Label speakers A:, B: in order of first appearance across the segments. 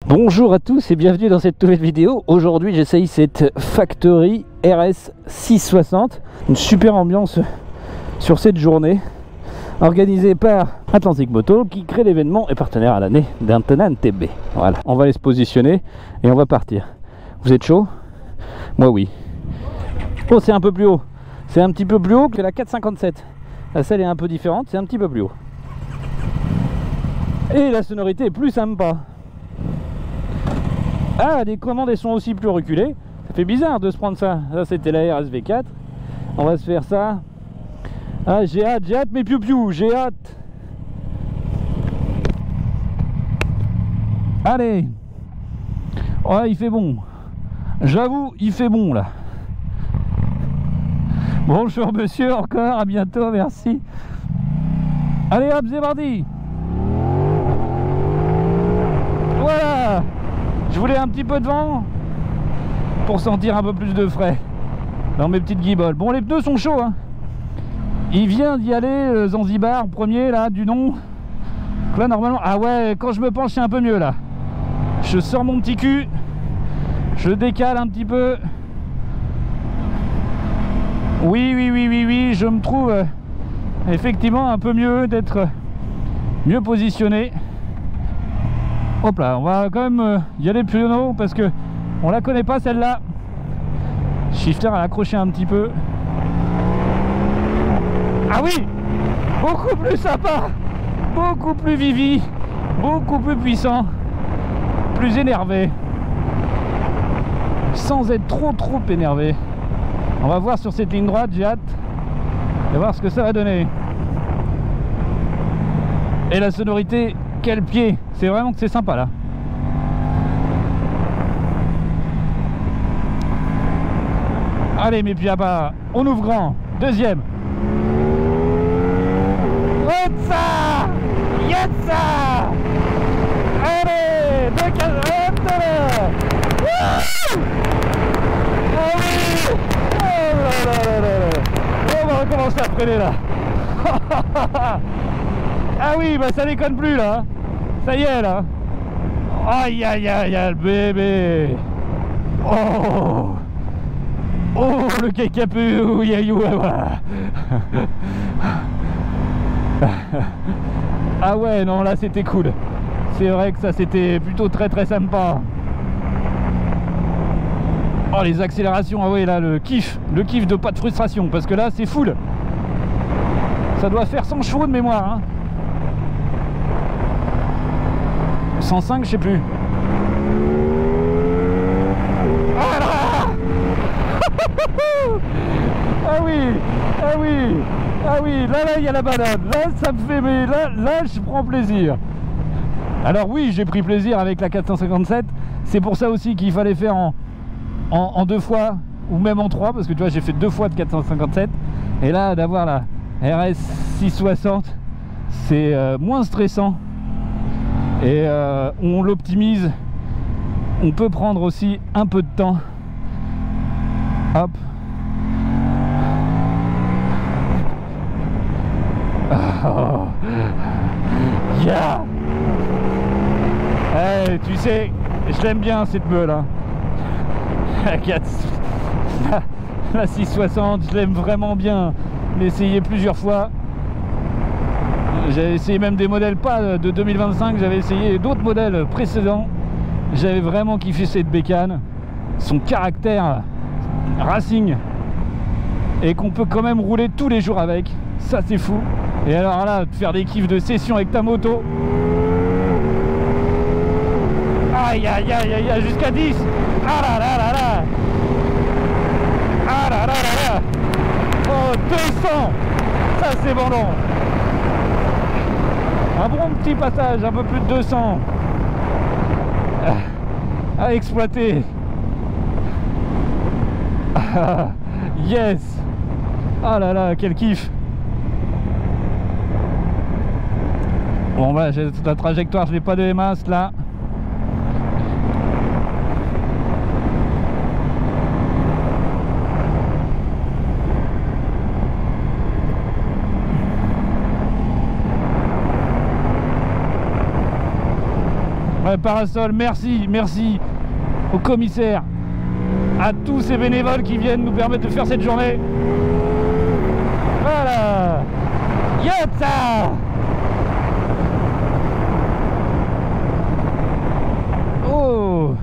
A: Bonjour à tous et bienvenue dans cette nouvelle vidéo. Aujourd'hui j'essaye cette Factory RS 660. Une super ambiance sur cette journée organisée par Atlantic Moto qui crée l'événement et partenaire à l'année d'Antonin TB. Voilà, on va aller se positionner et on va partir. Vous êtes chaud? Moi oui. Oh, c'est un peu plus haut. C'est un petit peu plus haut que la 457. La selle est un peu différente, c'est un petit peu plus haut. Et la sonorité est plus sympa. Ah, les commandes elles sont aussi plus reculées. Ça fait bizarre de se prendre ça. Ça c'était la RSV4. On va se faire ça. Ah, j'ai hâte mes piou-piou, j'ai hâte. Allez. Oh, il fait bon. J'avoue, il fait bon là. Bonjour monsieur, encore, à bientôt, merci. Allez hop, c'est parti. Voilà. Je voulais un petit peu de vent pour sentir un peu plus de frais dans mes petites guiboles. Bon, les pneus sont chauds, hein. Il vient d'y aller, Zanzibar, premier là, du nom. Donc là, normalement, ah ouais, quand je me penche, c'est un peu mieux là. Je sors mon petit cul, je décale un petit peu. Oui, je me trouve effectivement un peu mieux, d'être mieux positionné. Hop là, on va quand même y aller plus haut parce que on la connaît pas celle-là. Shifter à l'accrocher un petit peu. Ah oui, beaucoup plus sympa, beaucoup plus vivi, beaucoup plus puissant, plus énervé, sans être trop énervé. On va voir sur cette ligne droite, j'ai hâte de voir ce que ça va donner. Et la sonorité, quel pied, c'est vraiment que c'est sympa là. Allez mes pieds à bas, on ouvre grand, deuxième. Yetsa, Yetsa. Allez, deux cases, hop là. Oh oui. Oh là là. On va recommencer à freiner là. Ah oui, bah ça déconne plus là. Ça y est là. Aïe le bébé. Oh. Oh le cacapu. Voilà. Ah ouais, non là c'était cool. C'est vrai que ça c'était plutôt très sympa. Oh les accélérations, ah ouais là le kiff de pas de frustration parce que là c'est full. Ça doit faire 100 chevaux de mémoire hein. 105 je sais plus. Ah là. Ah oui, là il y a la banane, là ça me fait, mais là je prends plaisir. Alors oui, j'ai pris plaisir avec la 457, c'est pour ça aussi qu'il fallait faire en deux fois, ou même en trois, parce que tu vois j'ai fait deux fois de 457, et là d'avoir la RS 660, c'est moins stressant, et on l'optimise, on peut prendre aussi un peu de temps. Hop. Oh. Yeah. Hey, tu sais, je l'aime bien cette meule hein. La 660, je l'aime vraiment bien. Je l'ai essayé plusieurs fois. J'avais essayé même des modèles pas de 2025, j'avais essayé d'autres modèles précédents. J'avais vraiment kiffé cette bécane, son caractère racing, et qu'on peut quand même rouler tous les jours avec. Ça c'est fou. Et alors là, de faire des kiffs de session avec ta moto. Aïe jusqu'à 10. Ah là. Ah là. Oh 200. Ça c'est bon long. Un bon petit passage, un peu plus de 200 à exploiter. Yes. Ah là là, quel kiff. Bon voilà, la trajectoire, je n'ai pas de masses là. Ouais, Parasol, merci, merci au commissaire, à tous ces bénévoles qui viennent nous permettre de faire cette journée. Voilà. Yatza. Oh.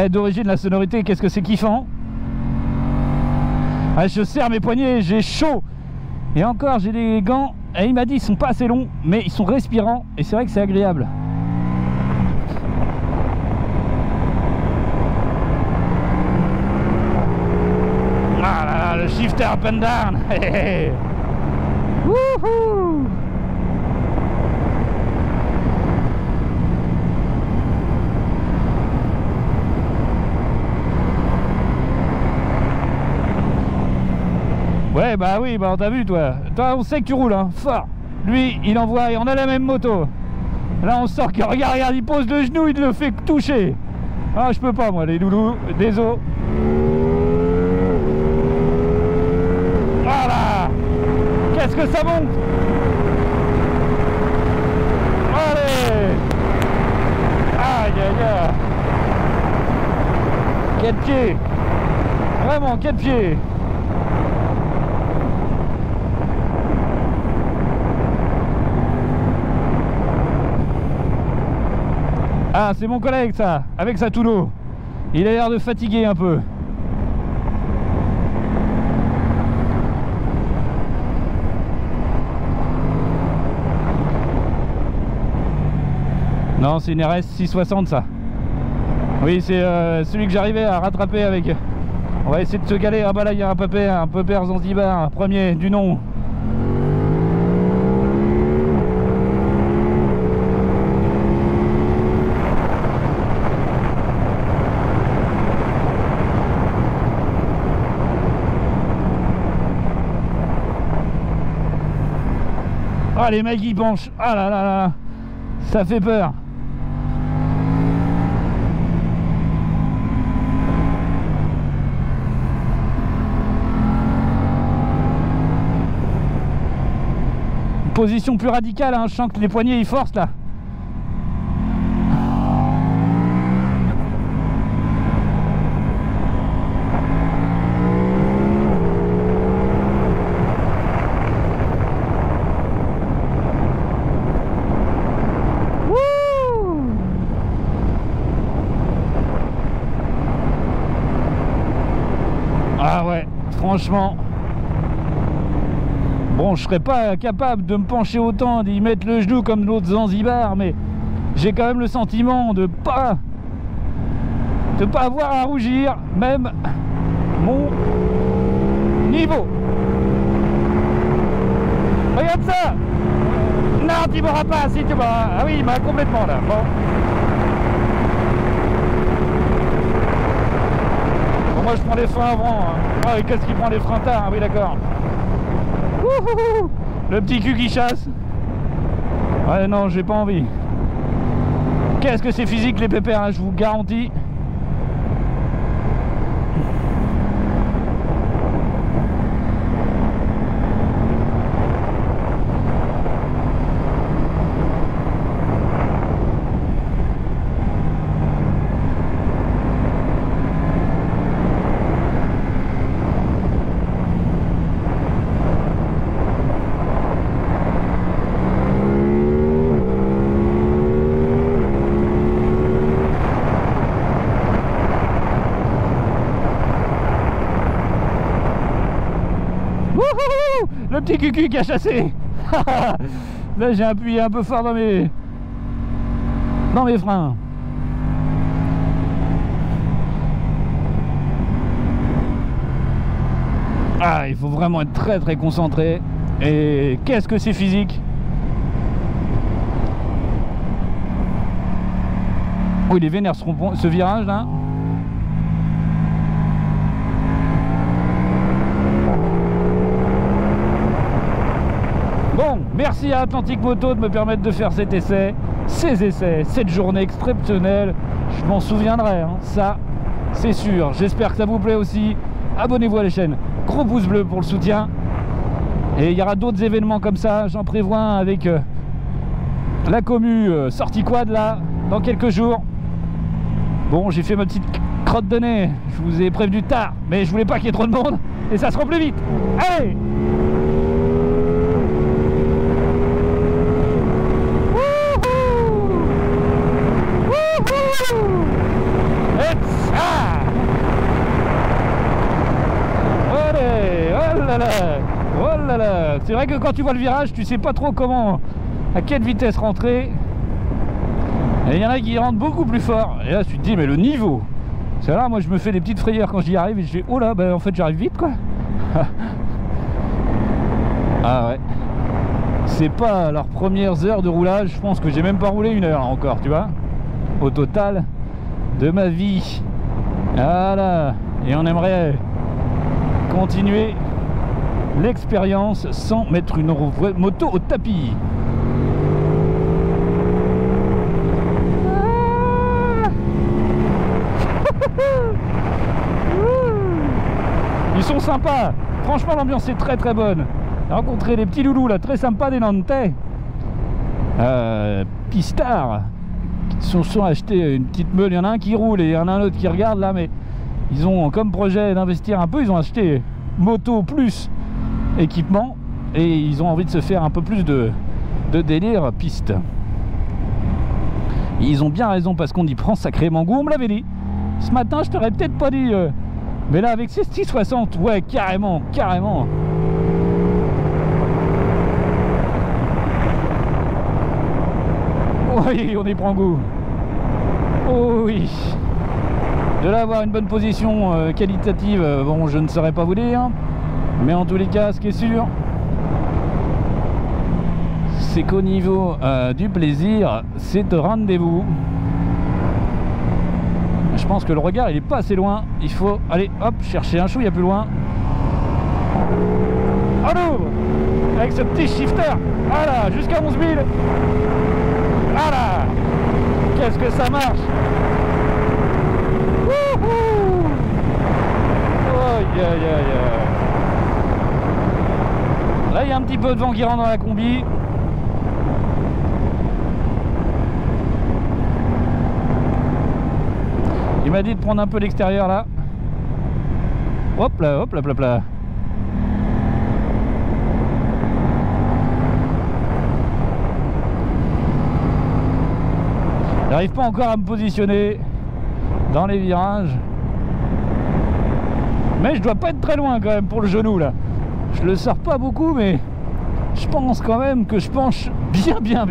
A: D'origine, la sonorité, qu'est-ce que c'est kiffant. Ah, je serre mes poignets, j'ai chaud. Et encore, j'ai des gants. Et il m'a dit ils sont pas assez longs, mais ils sont respirants. Et c'est vrai que c'est agréable. Ah là là, le shifter up and down. Wouhou. Ouais, bah oui, bah on t'a vu toi. Toi, on sait que tu roules, hein, fort. Lui, il envoie et on a la même moto. Là, on sort que, regarde, regarde, il pose le genou, il le fait toucher. Ah, je peux pas, moi, les loulous, désolé. Voilà. Qu'est-ce que ça monte. Allez. Aïe, aïe, aïe. Quel pied. Vraiment, quel pied. Ah, c'est mon collègue ça, avec sa toulo. Il a l'air de fatiguer un peu. Non, c'est une RS 660 ça. Oui, c'est celui que j'arrivais à rattraper avec. On va essayer de se caler. Ah bah là, il y a un pépère Zanzibar, premier du nom. Ah, les mecs ils penchent. Ah là là là, ça fait peur. Une position plus radicale, hein. Je sens que les poignets ils forcent là. Ah ouais, franchement. Bon, je serais pas capable de me pencher autant, d'y mettre le genou comme l'autre Zanzibar, mais j'ai quand même le sentiment de pas avoir à rougir, même mon niveau. Regarde ça. Non, tu m'auras pas, si tu m'auras. Ah oui, il m'a complètement là. Bon. Moi je prends les freins avant, hein. Ah, et qu'est-ce qui prend les freins tard? Ah oui, d'accord. Le petit cul qui chasse. Ouais, non, j'ai pas envie. Qu'est-ce que c'est physique les pépères, hein, je vous garantis. Le petit cucu qui a chassé. Là j'ai appuyé un peu fort dans mes freins. Ah, il faut vraiment être très très concentré. Et qu'est-ce que c'est physique. Oh, il est vénère ce virage là. Bon, merci à Atlantic Moto de me permettre de faire cet essai, ces essais, cette journée exceptionnelle. Je m'en souviendrai, hein. Ça, c'est sûr. J'espère que ça vous plaît aussi. Abonnez-vous à la chaîne, gros pouce bleu pour le soutien. Et il y aura d'autres événements comme ça, j'en prévois un avec la commu sortie quad là, dans quelques jours. Bon, j'ai fait ma petite crotte de nez, je vous ai prévenu tard, mais je voulais pas qu'il y ait trop de monde, et ça se remplit vite. Allez! Oh là là. C'est vrai que quand tu vois le virage, tu sais pas trop comment, à quelle vitesse rentrer. Et il y en a qui rentrent beaucoup plus fort. Et là tu te dis mais le niveau. C'est là moi je me fais des petites frayeurs quand j'y arrive et je fais oh là bah en fait j'arrive vite quoi. Ah ouais. C'est pas leurs premières heures de roulage, je pense que j'ai même pas roulé 1 heure encore, tu vois. Au total de ma vie. Voilà. Et on aimerait continuer l'expérience sans mettre une moto au tapis. Ils sont sympas, franchement l'ambiance est très très bonne. J'ai rencontré des petits loulous là, très sympas des Nantais, pistards, qui se sont achetés une petite meule. Il y en a un qui roule et il y en a un autre qui regarde là, mais ils ont comme projet d'investir un peu, ils ont acheté moto plus équipement et ils ont envie de se faire un peu plus de délire piste. Et ils ont bien raison parce qu'on y prend sacrément goût, on me l'avait dit. Ce matin je t'aurais peut-être pas dit, mais là avec ces 660, ouais carrément, carrément. Oui, on y prend goût. Oh oui. De là avoir une bonne position qualitative, bon je ne saurais pas vous dire. Mais en tous les cas, ce qui est sûr, c'est qu'au niveau du plaisir, c'est au rendez-vous. Je pense que le regard il est pas assez loin. Il faut aller hop chercher un chou, il y a plus loin. On ouvre avec ce petit shifter. Voilà, jusqu'à 11 000. Voilà. Qu'est-ce que ça marche. Wouhou. Oh, yeah, yeah, yeah. Là il y a un petit peu de vent qui rentre dans la combi. Il m'a dit de prendre un peu l'extérieur là. Hop là, hop là, hop là. J'arrive pas encore à me positionner dans les virages. Mais je dois pas être très loin quand même pour le genou là. Je le sors pas beaucoup mais je pense quand même que je penche bien.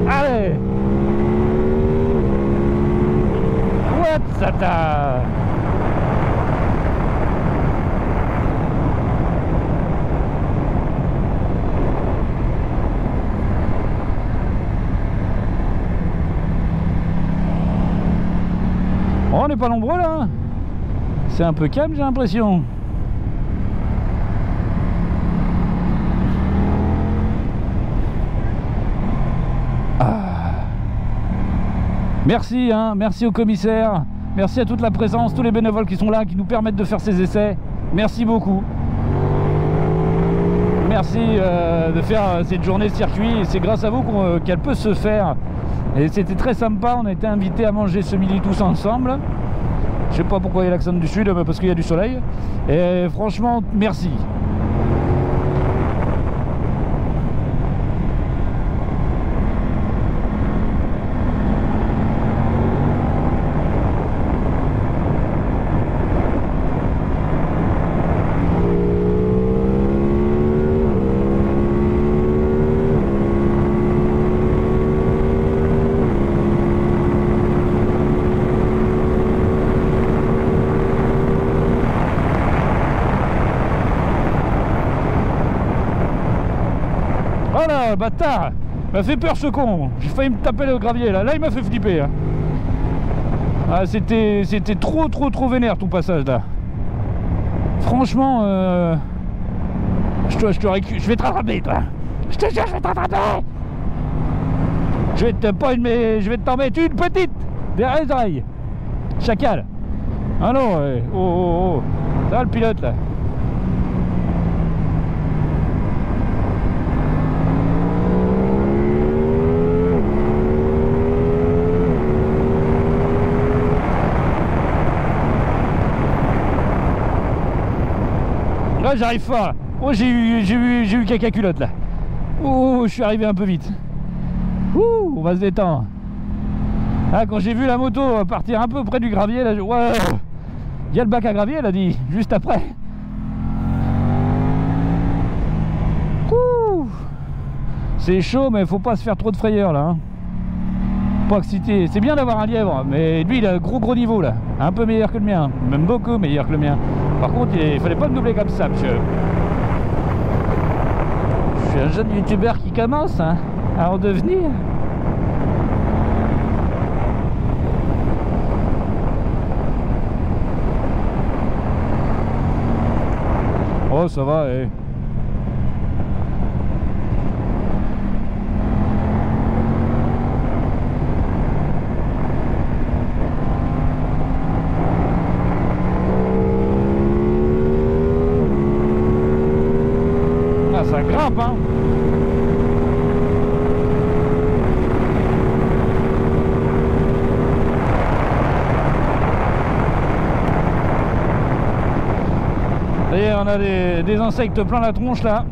A: Allez. Watsata. Oh, on n'est pas nombreux là. C'est un peu calme j'ai l'impression. Merci, hein, merci au commissaire, merci à toute la présence, tous les bénévoles qui sont là, qui nous permettent de faire ces essais. Merci beaucoup. Merci de faire cette journée circuit. C'est grâce à vous qu'elle peut se faire. Et c'était très sympa, on a été invités à manger ce midi tous ensemble. Je sais pas pourquoi il y a l'accent du sud, parce qu'il y a du soleil. Et franchement, merci. Oh là, bâtard, il m'a fait peur ce con. J'ai failli me taper le gravier là. Là il m'a fait flipper hein. Ah, c'était trop vénère tout passage là. Franchement je vais te rattraper toi. Je te jure je vais te rattraper. Je vais t'en mettre une petite derrière les oreilles. Chacal. Ah non, ouais. Oh, oh, oh. Ça va le pilote là. Là j'arrive pas. Oh, j'ai eu caca culotte là. Oh, je suis arrivé un peu vite. Ouh, on va se détendre. Ah, quand j'ai vu la moto partir un peu près du gravier là, ouais, il y a le bac à gravier, elle a dit, juste après. Ouh, c'est chaud, mais faut pas se faire trop de frayeur là, hein. Pas excité. C'est bien d'avoir un lièvre, mais lui il a un gros niveau là, un peu meilleur que le mien, même beaucoup meilleur que le mien. Par contre, il fallait pas me doubler comme ça, monsieur. Je suis un jeune youtubeur qui commence, hein, à en devenir. Oh, ça va, eh. Ah, ça grimpe, hein. D'ailleurs, on a des insectes plein la tronche là.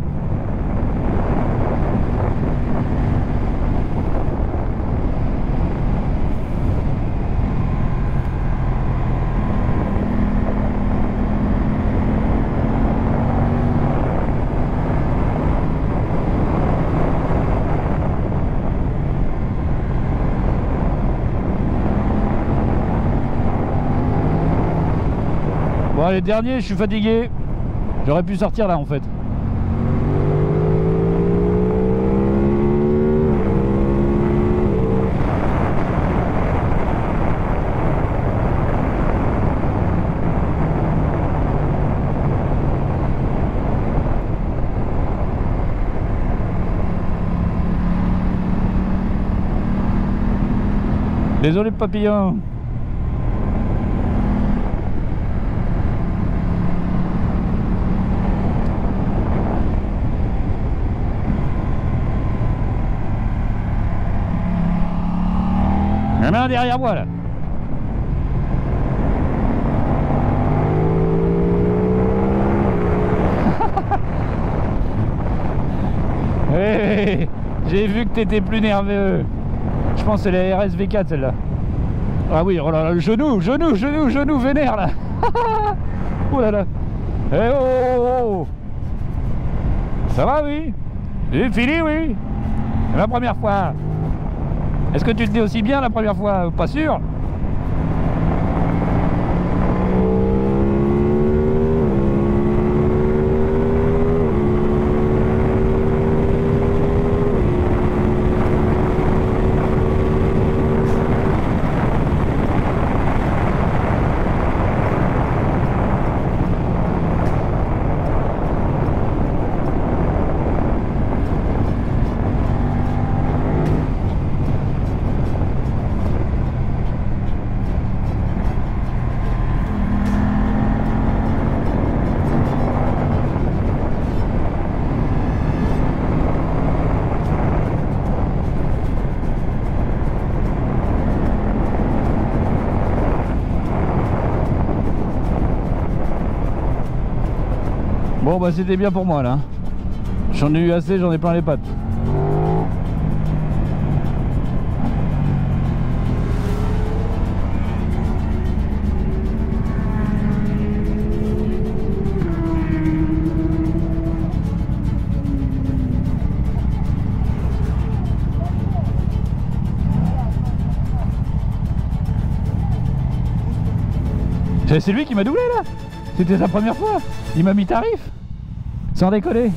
A: Bon, les derniers, je suis fatigué. J'aurais pu sortir là en fait. Désolé papillon. Il y en a un derrière moi là. Hey, j'ai vu que t'étais plus nerveux. Je pense que c'est la RSV4 celle-là. Ah oui, oh là là, le genou vénère là. Oh là là. Eh oh, oh, oh. Ça va, oui? J'ai fini, oui. C'est la première fois. Est-ce que tu le dis aussi bien la première fois? Pas sûr. Bon bah c'était bien pour moi là. J'en ai eu assez, j'en ai plein les pattes. C'est lui qui m'a doublé là. C'était sa première fois. Il m'a mis tarif. Sans décoller.